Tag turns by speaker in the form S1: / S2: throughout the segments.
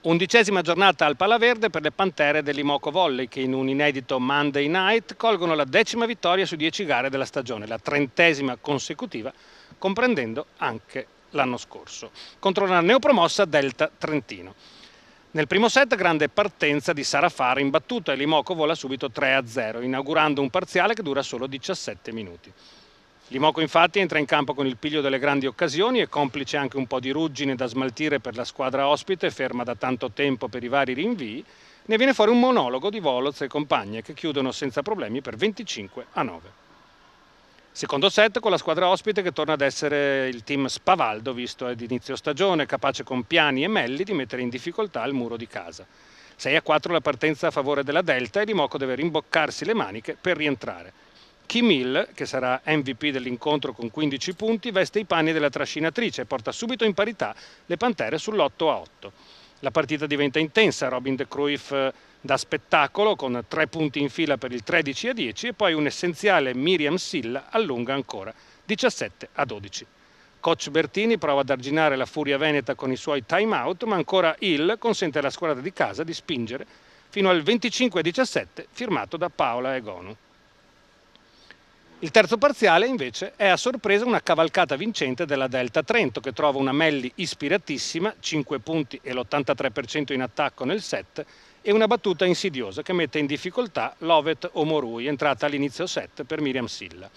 S1: 11ª giornata al Palaverde per le Pantere dell'Imoco Volley che in un inedito Monday Night colgono la 10ª vittoria su 10 gare della stagione, la 30ª consecutiva, comprendendo anche l'anno scorso, contro la neopromossa Delta Trentino. Nel primo set grande partenza di Sara Farr imbattuta e l'Imoco vola subito 3-0, inaugurando un parziale che dura solo 17 minuti. L'Imoco infatti entra in campo con il piglio delle grandi occasioni e complice anche un po' di ruggine da smaltire per la squadra ospite, ferma da tanto tempo per i vari rinvii, ne viene fuori un monologo di Voloz e compagne che chiudono senza problemi per 25-9. Secondo set con la squadra ospite che torna ad essere il team spavaldo visto ad inizio stagione, capace con Piani e Melli di mettere in difficoltà il muro di casa. 6-4 la partenza a favore della Delta e l'Imoco deve rimboccarsi le maniche per rientrare. Kim Hill, che sarà MVP dell'incontro con 15 punti, veste i panni della trascinatrice e porta subito in parità le Pantere sull'8-8. La partita diventa intensa, Robin de Cruyff dà spettacolo con 3 punti in fila per il 13-10 e poi un essenziale Miriam Silla allunga ancora 17-12. Coach Bertini prova ad arginare la furia veneta con i suoi time out, ma ancora Hill consente alla squadra di casa di spingere fino al 25-17 firmato da Paola Egonu. Il terzo parziale invece è a sorpresa una cavalcata vincente della Delta Trento che trova una Melli ispiratissima, 5 punti e l'83% in attacco nel set e una battuta insidiosa che mette in difficoltà Lovet Omorui entrata all'inizio set per Miriam Silla.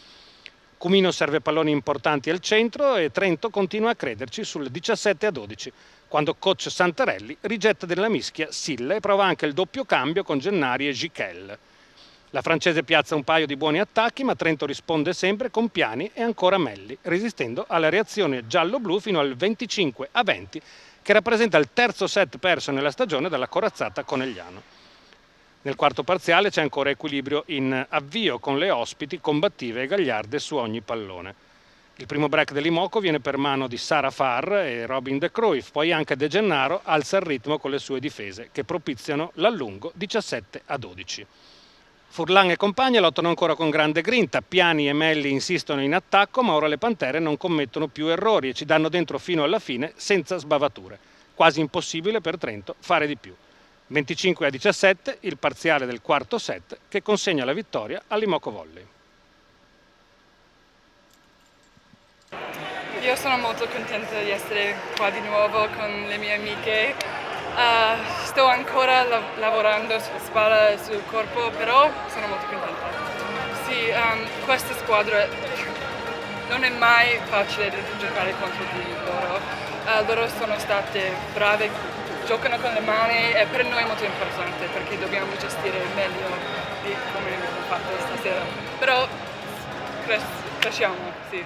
S1: Cumino serve palloni importanti al centro e Trento continua a crederci sul 17-12 quando coach Santarelli rigetta della mischia Silla e prova anche il doppio cambio con Gennari e Gichel. La francese piazza un paio di buoni attacchi, ma Trento risponde sempre con Piani e ancora Melli, resistendo alla reazione giallo-blu fino al 25-20, che rappresenta il terzo set perso nella stagione dalla corazzata Conegliano. Nel quarto parziale c'è ancora equilibrio in avvio, con le ospiti combattive e gagliarde su ogni pallone. Il primo break dell'Imoco viene per mano di Sara Farr e Robin de Cruyff, poi anche De Gennaro alza il ritmo con le sue difese, che propiziano l'allungo 17-12. Furlan e compagni lottano ancora con grande grinta, Piani e Melli insistono in attacco, ma ora le Pantere non commettono più errori e ci danno dentro fino alla fine senza sbavature. Quasi impossibile per Trento fare di più. 25-17 il parziale del quarto set che consegna la vittoria all'Imoco Volley.
S2: Io sono molto contenta di essere qua di nuovo con le mie amiche. Sto ancora lavorando sulla spalla e sul corpo, però sono molto contenta. Sì, questa squadra non è mai facile giocare contro di loro. Loro sono state brave, giocano con le mani e per noi è molto importante perché dobbiamo gestire meglio di come abbiamo fatto stasera. Però cresciamo, sì.